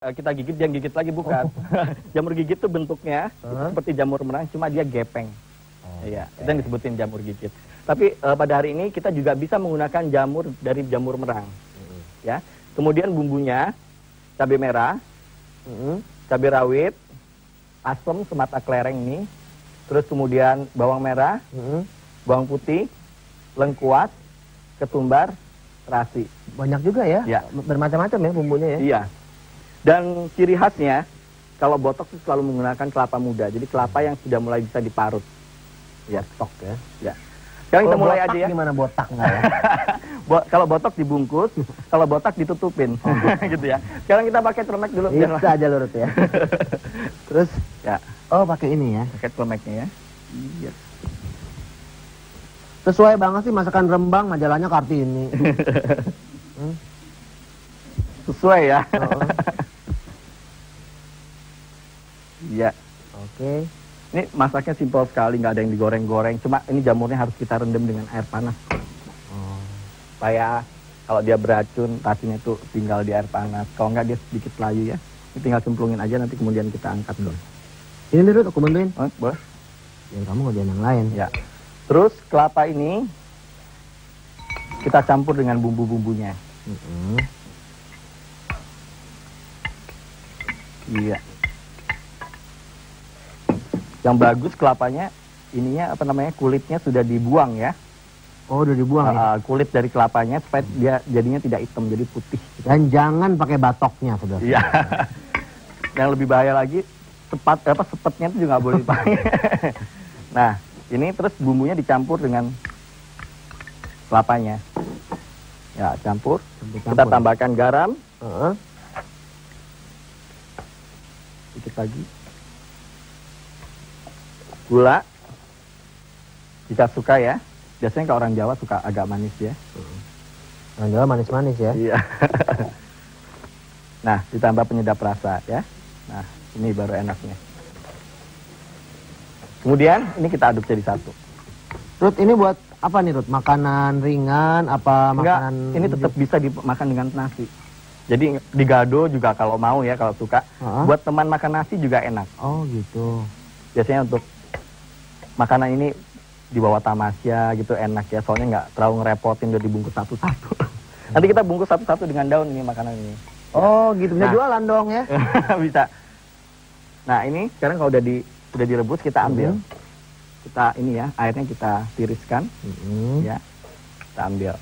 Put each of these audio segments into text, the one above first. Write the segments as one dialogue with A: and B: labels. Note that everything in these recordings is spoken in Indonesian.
A: Kita gigit, dia gigit lagi, bukan. Jamur gigit tuh bentuknya seperti jamur merang, cuma dia gepeng. Iya, itu yang disebutin jamur gigit. Tapi pada hari ini kita juga bisa menggunakan jamur dari jamur merang. Ya. Kemudian bumbunya cabai merah, cabai rawit, asam semata klereng ini, terus kemudian bawang merah, bawang putih, lengkuas, ketumbar, terasi.
B: Banyak juga ya, bermacam-macam ya bumbunya ya.
A: Iya. Dan ciri khasnya, kalau botok itu selalu menggunakan kelapa muda. Jadi kelapa yang sudah mulai bisa diparut. Ya, stok ya. Ya. Sekarang kita mulai aja ya.
B: Gimana botak nggak ya?
A: Kalau botok dibungkus, kalau botak ditutupin. Gitu ya. Sekarang kita pakai celemek dulu.
B: Bisa aja lurut ya. Terus,
A: ya.
B: Oh pakai ini ya.
A: Pakai celemeknya ya. Iya.
B: Sesuai banget sih masakan Rembang, majalahnya Kartini.
A: Sesuai ya. Iya.
B: Oke.
A: Ini masaknya simpel sekali, nggak ada yang digoreng-goreng. Cuma ini jamurnya harus kita rendam dengan air panas. Supaya kalau dia beracun, rasinya tuh tinggal di air panas. Kalau nggak dia sedikit layu ya. Ini tinggal cemplungin aja, nanti kemudian kita angkat dulu.
B: Ini dulu aku bantuin.
A: Oh, boleh?
B: Yang kamu ngerjain yang lain.
A: Ya. Terus kelapa ini kita campur dengan bumbu-bumbunya. Iya. Yang bagus kelapanya, ininya apa namanya, kulitnya sudah dibuang ya.
B: Oh, udah dibuang ya?
A: Kulit dari kelapanya supaya dia jadinya tidak hitam, jadi putih.
B: Dan jangan pakai batoknya, saudara.
A: Iya. Yang lebih bahaya lagi, sepetnya itu juga nggak boleh dipakai. Nah, ini terus bumbunya dicampur dengan kelapanya. Ya, campur. Kita tambahkan garam. Sedikit lagi. Gula. Jika suka ya. Biasanya kalau orang Jawa suka agak manis ya.
B: Orang Jawa manis-manis ya.
A: Iya. Nah, ditambah penyedap rasa ya. Nah, ini baru enaknya. Kemudian ini kita aduk jadi satu.
B: Ruth, ini buat apa nih Ruth? Makanan ringan, apa makanan?
A: Enggak, ini tetap bisa dimakan dengan nasi. Jadi digado juga kalau mau ya, kalau suka. Buat teman makan nasi juga enak.
B: Oh gitu.
A: Biasanya untuk makanan ini dibawa tamasya gitu enak ya. Soalnya nggak terlalu ngerepotin, udah dibungkus satu-satu. Nanti kita bungkus satu-satu dengan daun ini makanan ini.
B: Oh gitu, bisa jualan dong ya?
A: Bisa. Nah ini sekarang kalau udah direbus kita ambil. Kita ini ya, airnya kita tiriskan. Ya, kita ambil.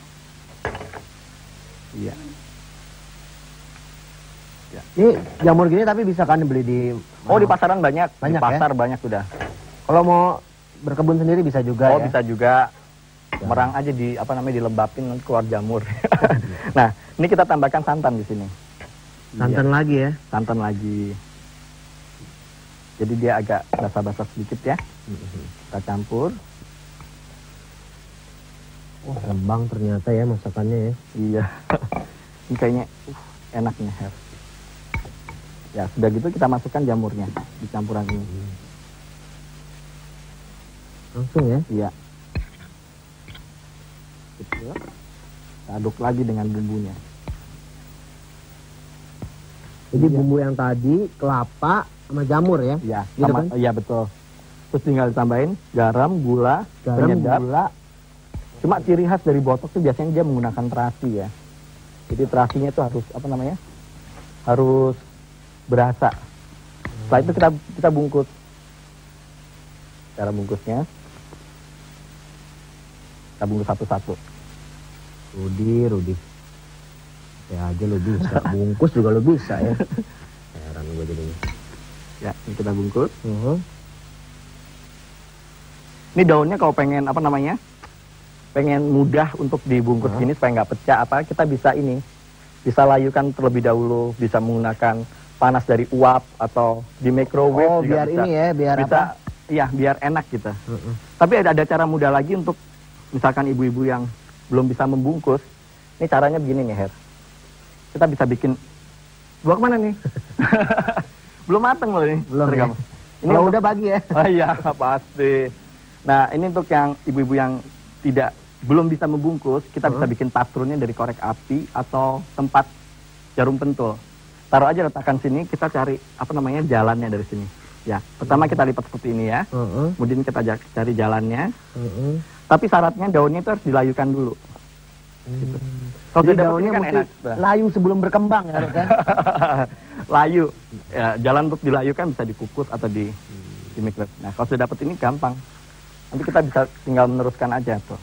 A: Iya. Ya.
B: Ini jamur gini tapi bisa kan beli di...
A: Oh di pasaran banyak.
B: Banyak
A: di pasar
B: ya?
A: banyak sudah.
B: Kalau mau berkebun sendiri bisa juga ya?
A: Bisa juga. Merang aja dilembapin nanti keluar jamur. Nah, ini kita tambahkan santan di sini.
B: Santan lagi ya?
A: Santan lagi. Jadi dia agak basah-basah sedikit ya. Kita campur.
B: Wah, Rembang ternyata ya masakannya ya.
A: Iya. Ini kayaknya enak nih, Her. Ya, sudah gitu kita masukkan jamurnya di campuran ini.
B: Langsung ya?
A: Iya. Gitu. Kita aduk lagi dengan bumbunya.
B: Jadi bumbu yang tadi, kelapa, sama jamur ya?
A: Iya,
B: gitu kan?
A: Iya betul. Terus tinggal tambahin garam, gula, penyedap.
B: Gula.
A: Cuma ciri khas dari botok tuh biasanya dia menggunakan terasi ya. Jadi terasinya itu harus harus berasa. Setelah itu kita bungkus. Cara bungkusnya kita bungkus satu-satu.
B: Rudi. Ya aja lo bisa, bungkus juga lo bisa ya. Heran gue jadinya.
A: Ya, ini kita bungkus. Ini daunnya kalau pengen pengen mudah untuk dibungkus gini supaya nggak pecah kita bisa layukan terlebih dahulu, bisa menggunakan panas dari uap atau di microwave.
B: Oh,
A: juga
B: biar
A: bisa.
B: Ini ya, biar
A: bisa,
B: apa?
A: Iya, biar enak gitu. Tapi ada cara mudah lagi untuk misalkan ibu-ibu yang belum bisa membungkus. Ini caranya begini nih, Her. Kita bisa bikin, bawa kemana nih? Belum mateng loh ini.
B: Belum ya?
A: Ini
B: kalau udah bagi ya?
A: Oh iya, pasti. Nah, ini untuk yang ibu-ibu yang belum bisa membungkus, kita bisa bikin pastrunnya dari korek api atau tempat jarum pentul. taruh aja letakkan sini, kita cari apa namanya jalannya dari sini. Ya, pertama kita lipat seperti ini ya. Kemudian kita cari jalannya. Tapi syaratnya daunnya itu harus dilayukan dulu. Gitu. Kalau
B: Jadi
A: sudah dapat
B: daunnya
A: ini kan
B: mesti
A: enak.
B: layu sebelum berkembang ya, Rod, kan?
A: Layu. Ya, jalan untuk dilayukan bisa dikukus atau di microwave. Nah, kalau sudah dapat ini gampang. Nanti kita bisa tinggal meneruskan aja tuh.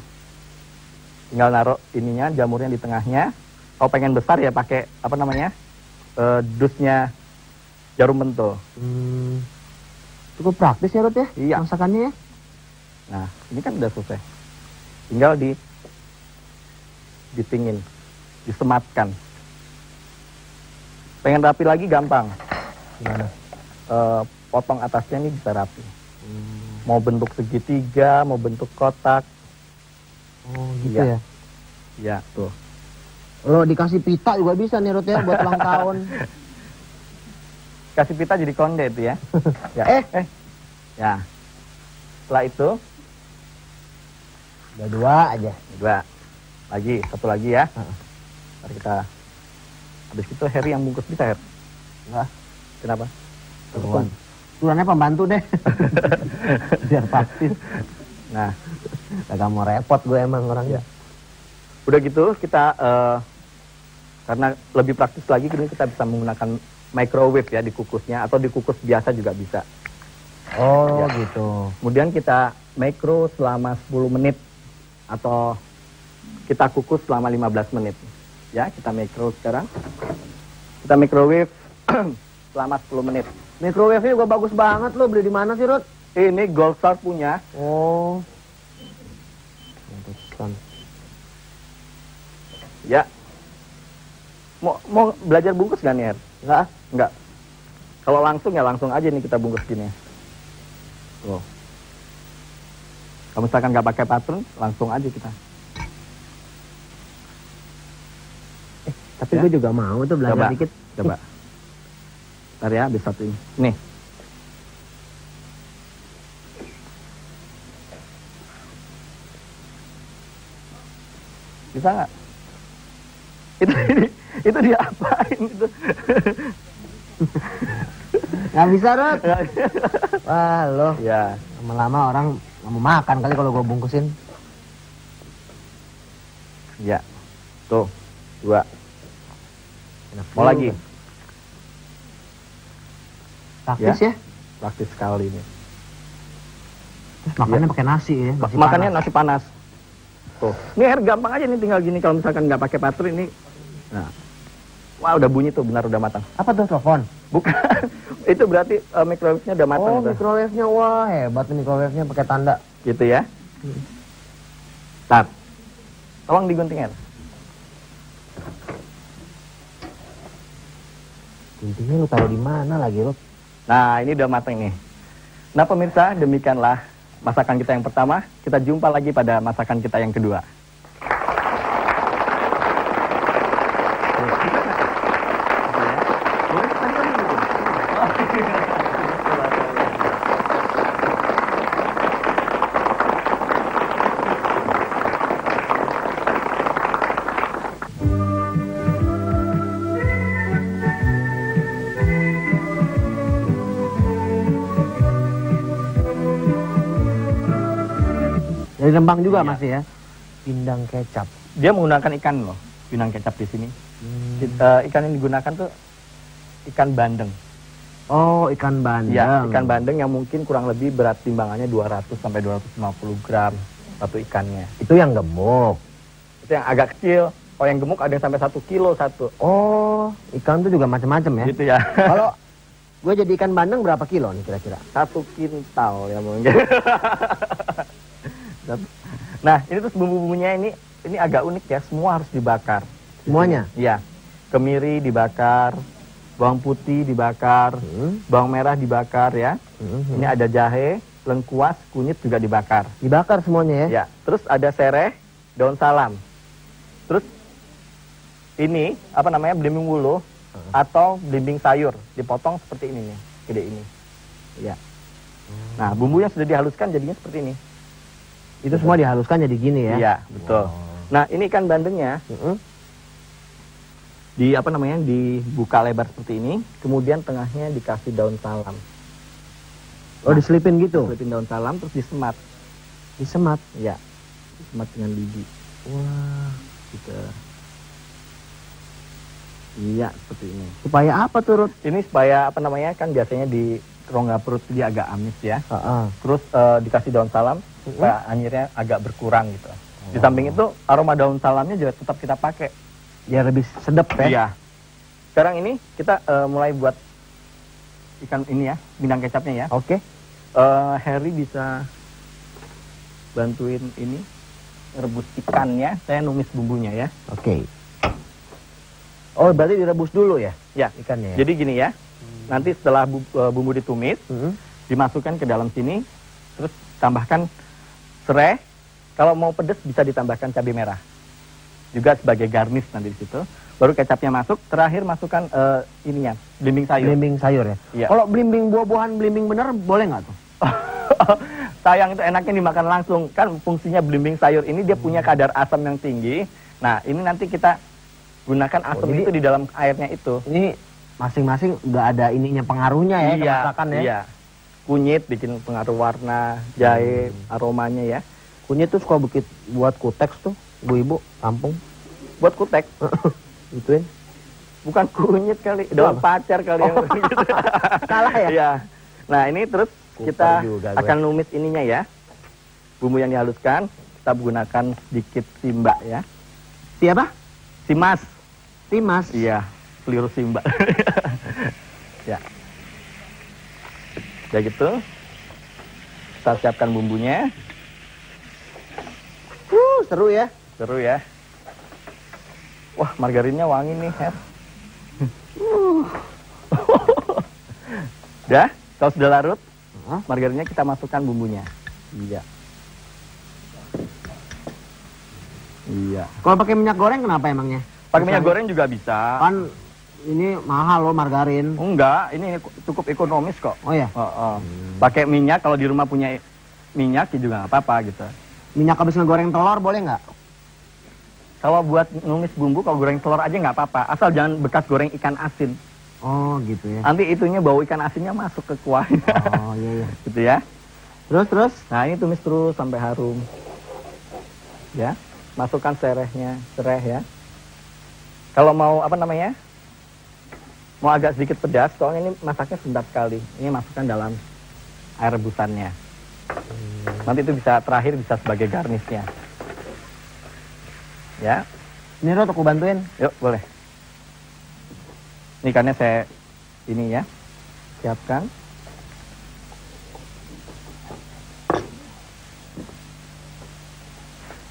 A: Tinggal naruh ininya, jamurnya di tengahnya. Kalau pengen besar ya pakai apa namanya? Dusnya jarum pentul.
B: Cukup praktis ya, Rod ya?
A: Iya.
B: Masakannya ya?
A: Nah, ini kan udah selesai. Tinggal ditingin, disematkan. Pengen rapi lagi gampang.
B: Gimana?
A: Potong atasnya ini bisa rapi. Mau bentuk segitiga, mau bentuk kotak.
B: Oh gitu
A: Iya.
B: ya?
A: Ya, tuh.
B: Lo dikasih pita juga bisa nih, Rod ya, buat ulang tahun.
A: Kasih pita jadi konde itu ya. Ya. Ya. Setelah itu,
B: Udah 2 aja.
A: 2. Lagi, satu lagi ya. Mari kita. Habis itu Harry yang bungkus bisa, Her.
B: Enggak.
A: Kenapa?
B: Turuan. Turuannya pembantu deh. Biar praktis.
A: Nah,
B: Gak mau repot gue emang orangnya.
A: udah gitu kita karena lebih praktis lagi kita bisa menggunakan microwave ya di kukusnya atau dikukus biasa juga bisa.
B: Oh
A: Ya.
B: gitu.
A: Kemudian kita micro selama 10 menit atau kita kukus selama 15 menit. Ya, kita micro sekarang. Kita microwave selama 10 menit.
B: Microwave-nya juga bagus banget lo, beli di mana sih, Rod?
A: Ini Gold Star punya.
B: Oh. Pantesan.
A: Ya. Mau belajar bungkus gak nih, Her?
B: Enggak?
A: Enggak. Kalau langsung ya langsung aja nih kita bungkus gini. Tuh. Kalau misalkan nggak pakai patron, langsung aja kita.
B: Tapi
A: Ya.
B: gue juga mau tuh belajar
A: Coba.
B: dikit.
A: Coba. Ntar ya, habis satu ini. Nih. Bisa nggak? Itu dia apain itu?
B: Nggak bisa, Rod. Wah, lo.
A: Ya.
B: Lama-lama orang nggak mau makan kali kalau gue bungkusin.
A: Ya. Tuh. 2.
B: Enak
A: Mau
B: juga.
A: lagi?
B: Praktis ya?
A: Praktis sekali ini.
B: Terus makannya pakai nasi ya?
A: Makannya nasi panas. Tuh. Ini air gampang aja nih tinggal gini kalau misalkan nggak pakai patron ini. Nah. Wah, udah bunyi tuh, benar udah matang.
B: Apa tuh, telepon?
A: Bukan. Itu berarti microwave-nya udah matang
B: Oh,
A: tuh.
B: microwave-nya. Wah, hebat nih microwave-nya pakai tanda.
A: Gitu ya. Tar. Tolong digunting ya.
B: Intinya lu taruh di mana lagi, Rod?
A: Nah, ini udah matang nih. Nah, pemirsa, demikianlah masakan kita yang pertama. Kita jumpa lagi pada masakan kita yang kedua.
B: Dari Rembang juga
A: Iya.
B: masih ya? Pindang kecap.
A: Dia menggunakan ikan loh, pinang kecap di sini. Ikan yang digunakan tuh ikan bandeng.
B: Oh, ikan bandeng.
A: Ya, ikan bandeng yang mungkin kurang lebih berat timbangannya 200 sampai 250 gram satu ikannya.
B: Itu yang gemuk.
A: Itu yang agak kecil. Oh, yang gemuk ada yang sampai 1 kilo satu.
B: Oh, ikan tuh juga macam-macam ya?
A: Gitu ya.
B: Kalau gue jadi ikan bandeng berapa kilo nih kira-kira?
A: 1 kintal ya mungkin. Nah, ini terus bumbu-bumbunya ini agak unik ya. Semua harus dibakar.
B: Semuanya?
A: Iya. Kemiri dibakar, bawang putih dibakar, bawang merah dibakar ya. Ini ada jahe, lengkuas, kunyit juga dibakar.
B: Dibakar semuanya ya?
A: Ya, terus ada sereh, daun salam. Terus ini apa namanya belimbing wuluh atau belimbing sayur dipotong seperti ini nih, gede ini. Ya. Nah, bumbu yang sudah dihaluskan jadinya seperti ini.
B: Itu semua dihaluskan jadi gini ya?
A: Iya, betul.
B: Wow.
A: Nah, ini ikan bandengnya dibuka lebar seperti ini, kemudian tengahnya dikasih daun salam.
B: Oh, diselipin gitu?
A: Selipin daun salam, terus disemat.
B: Disemat?
A: Ya, disemat dengan lidi.
B: Wah.
A: Gitu. Iya, seperti ini.
B: Supaya apa tuh, Rut?
A: Ini supaya kan biasanya di rongga perut dia agak amis ya. Terus dikasih daun salam supaya anyirnya agak berkurang gitu. Di samping itu aroma daun salamnya juga tetap kita pakai.
B: Ya lebih sedap ya?
A: Iya. Sekarang ini kita mulai buat ikan ini ya, bintang kecapnya ya.
B: Oke.
A: Harry bisa bantuin ini rebus ikannya, saya numis bumbunya ya.
B: Oke. Oh, berarti direbus dulu ya?
A: Ya,
B: ikannya ya?
A: Jadi gini ya, nanti setelah bumbu ditumis, dimasukkan ke dalam sini, terus tambahkan serai. Kalau mau pedas bisa ditambahkan cabai merah. Juga sebagai garnish nanti di situ. Baru kecapnya masuk, terakhir masukkan ininya, belimbing sayur.
B: Belimbing sayur ya?
A: Iya.
B: Kalau belimbing buah-buahan belimbing bener boleh nggak tuh?
A: Sayang, itu enaknya dimakan langsung. Kan fungsinya belimbing sayur ini dia punya kadar asam yang tinggi. Nah, ini nanti kita gunakan asam itu di dalam airnya itu.
B: Ini masing-masing udah ada ininya pengaruhnya ya,
A: Iya,
B: kemasakan ya?
A: Iya. Kunyit bikin pengaruh warna, jahe, aromanya ya.
B: Kunyit tuh suka buat kuteks tuh, ibu-ibu kampung.
A: Buat kutek.
B: Ituin.
A: Bukan kunyit kali, daun pacar kali yang gitu.
B: Salah ya?
A: Iya. Nah, ini terus kita
B: juga
A: akan numis ininya ya. Bumbu yang dihaluskan, kita gunakan sedikit simba ya.
B: Siapa?
A: Simas.
B: Timas.
A: Iya, keliru simba. Ya. Ya gitu. Kita siapkan bumbunya.
B: Seru ya.
A: Seru ya. Wah, margarinnya wangi nih, Her. Udah, kalau sudah larut, margarinnya kita masukkan bumbunya. Iya. Iya.
B: Kalau pakai minyak goreng kenapa emangnya?
A: Pakai minyak goreng juga bisa.
B: Kan ini mahal loh margarin.
A: Enggak, ini cukup ekonomis kok.
B: Oh ya?
A: Pakai minyak, kalau di rumah punya minyak ya juga nggak apa-apa gitu.
B: Minyak habis ngegoreng telur boleh nggak?
A: Kalau buat numis bumbu, kalau goreng telur aja nggak apa-apa. Asal jangan bekas goreng ikan asin.
B: Oh gitu ya.
A: Nanti itunya bau ikan asinnya masuk ke kuahnya.
B: Oh iya iya.
A: Gitu ya.
B: Terus?
A: Nah, ini tumis terus sampai harum. Ya, masukkan serai ya. Kalau mau mau agak sedikit pedas, soalnya ini masaknya sebentar sekali. Ini masukkan dalam air rebusannya. Nanti itu terakhir bisa sebagai garnishnya. Ya.
B: Ini Rot, aku bantuin.
A: Yuk, boleh. Ini ikannya saya ini ya. Siapkan.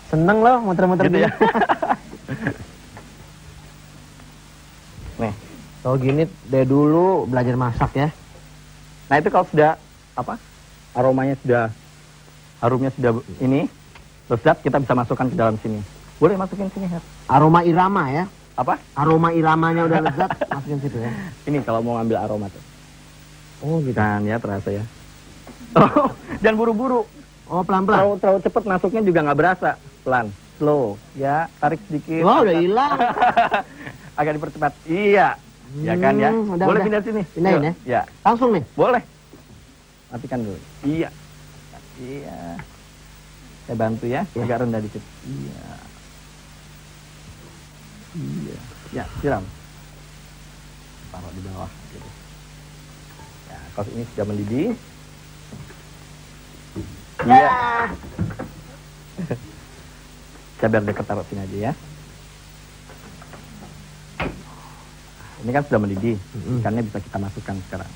B: Seneng loh muter-muter
A: Gitu
B: gini.
A: ya. Nih.
B: Kalau gini dari dulu belajar masak ya.
A: Nah, itu kalau sudah aromanya sudah, harumnya sudah ini lezat, kita bisa masukkan ke dalam sini. Boleh masukin sini, Her.
B: Aroma irama ya.
A: Apa?
B: Aroma iramanya udah lezat, masukin situ ya.
A: Ini kalau mau ngambil aroma tuh.
B: Oh gitu.
A: Kan ya, terasa ya. Oh, jangan buru-buru.
B: Oh pelan-pelan.
A: Terlalu cepat masuknya juga nggak berasa. Pelan, slow. Ya, tarik sedikit.
B: Wah udah hilang.
A: Agak dipercepat. Iya. Ya kan ya. Boleh pindah sini.
B: Pindahin ya.
A: Ya.
B: Langsung nih.
A: Boleh. Matikan dulu. Iya. Iya. Saya bantu ya. Agak rendah dikit. Iya. Iya. Ya, siram. Taruh di bawah gitu. Ya, kalau ini sudah mendidih. Iya. Saya biar dekat taruh sini aja ya. Ini kan sudah mendidih. Ikannya bisa kita masukkan sekarang.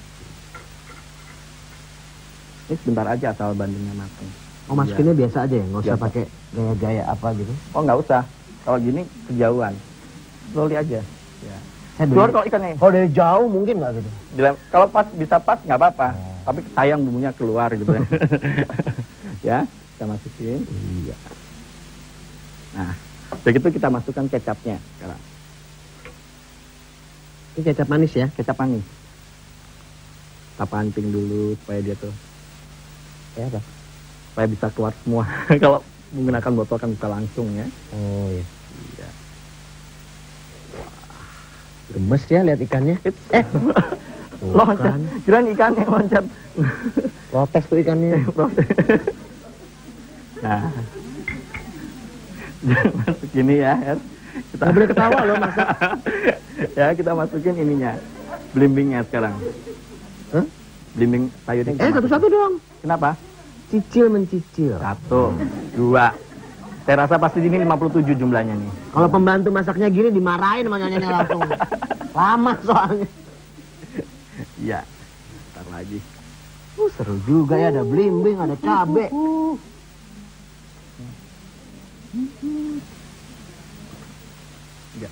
A: Ini sebentar aja asal bandingnya matang.
B: Oh masukinnya biasa aja ya? Nggak usah pakai gaya-gaya apa gitu?
A: Oh nggak usah. Kalau gini kejauhan. Slowly aja. Ya.
B: Keluar
A: kalau ikannya.
B: Kalau dari jauh mungkin nggak gitu?
A: Kalau pas bisa pas nggak apa-apa. Tapi sayang bumbunya keluar gitu ya. Ya, kita masukin. Iya. Nah, begitu kita masukkan kecapnya sekarang.
B: Ini kecap manis ya?
A: Kecap manis. Kita pancing dulu supaya dia tuh
B: apa?
A: Supaya bisa keluar semua. Kalau menggunakan botol kan bisa langsung ya.
B: Oh iya.
A: Iya.
B: Gemes ya lihat ikannya. Tuh
A: Loncat.
B: kan.
A: Kirain ikan yang loncat.
B: Protes tuh ikannya.
A: Nah. Masuk gini ya, Her. Kita
B: Nggak boleh ketawa loh masak.
A: ya, kita masukin ininya. Belimbingnya sekarang.
B: Hah?
A: Belimbing sayurnya. kita
B: Satu-satu
A: masukin.
B: dong.
A: Kenapa?
B: Cicil mencicil.
A: 1, 2. Saya rasa pasti ini 57 jumlahnya nih.
B: Kalau pembantu masaknya gini dimarahin sama nyanyanya langsung. Lama soalnya.
A: Iya. Ntar lagi.
B: Seru juga ya, ada belimbing, ada cabe.
A: Iya.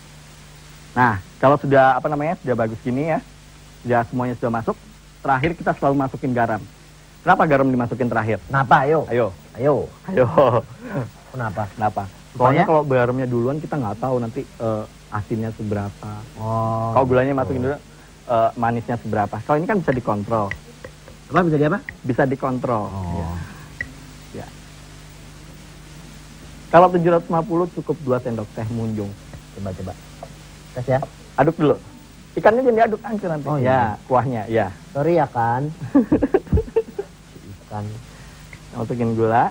A: Nah, kalau sudah sudah bagus gini ya, sudah semuanya sudah masuk. Terakhir kita selalu masukin garam. Kenapa garam dimasukin terakhir?
B: Kenapa? Ayo.
A: Ayo,
B: Ayo.
A: ayo.
B: Kenapa?
A: Kenapa?
B: Supaya?
A: Soalnya kalau garamnya duluan kita nggak tahu nanti asinnya seberapa.
B: Oh.
A: Kalau gulanya masukin dulu, manisnya seberapa. Kalau ini kan bisa dikontrol.
B: Apa bisa di apa?
A: Bisa dikontrol.
B: Oh.
A: Ya. Kalau 750 cukup 2 sendok teh munjung.
B: Coba. Tes ya.
A: Aduk dulu. Ikannya jangan diaduk hancur nanti.
B: Oh,
A: ya,
B: iya.
A: kuahnya, ya.
B: Sorry ya kan. Ikan.
A: Masukin gula.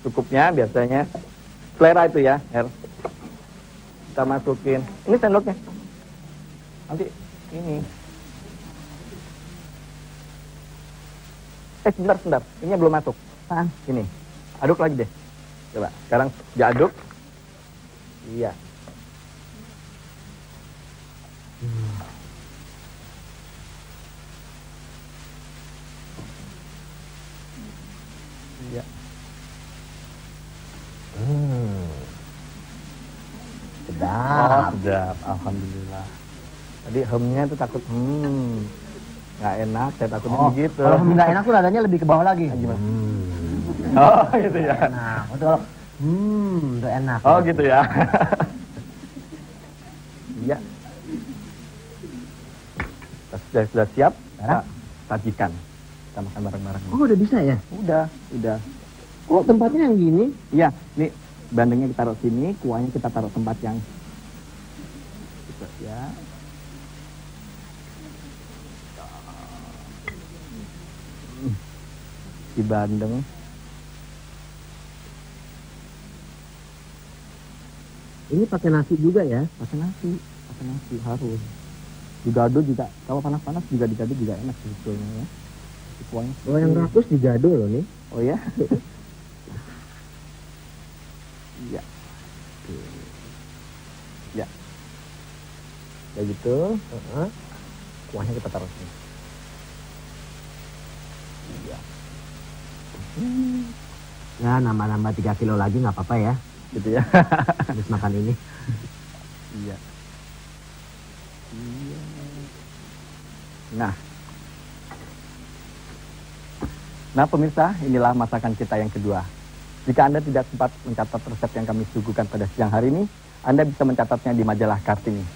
A: Cukupnya biasanya. Selera itu ya, Her. Kita masukin. Ini sendoknya. Nanti ini. Sebentar. Ini belum masuk. Ini. Aduk lagi deh. Coba. Sekarang diaduk. Iya. Iya.
B: Sedap.
A: Sedap. Alhamdulillah. Tadi hemnya tuh takut nggak enak. Saya takutnya begitu.
B: Kalau nggak enak tuh nadanya lebih ke bawah lagi.
A: Gimana? Oh gitu ya.
B: Nah, itu kalau udah enak.
A: Oh gitu ya. Iya. Sudah siap.
B: Sekarang?
A: Kita sajikan. Kita makan bareng-bareng.
B: Oh, udah bisa ya?
A: Udah.
B: Kok tempatnya yang gini?
A: Iya, ini bandengnya kita taruh sini, kuahnya kita taruh tempat yang gitu ya. Di bandeng.
B: Ini pakai nasi juga ya?
A: Pakai nasi harus. Digado juga, kalau panas-panas juga digado juga enak sebetulnya ya. Kuahnya.
B: Oh, yang rakus digado loh nih.
A: Oh ya? Iya. Ya. Kayak gitu. Kuahnya kita taruh sini. Iya.
B: Ya, nambah-nambah 3 kilo lagi nggak apa-apa ya.
A: Gitu ya.
B: Habis makan ini.
A: Iya. Iya. Nah pemirsa, inilah masakan kita yang kedua. Jika Anda tidak sempat mencatat resep yang kami suguhkan pada siang hari ini, Anda bisa mencatatnya di majalah Kartini.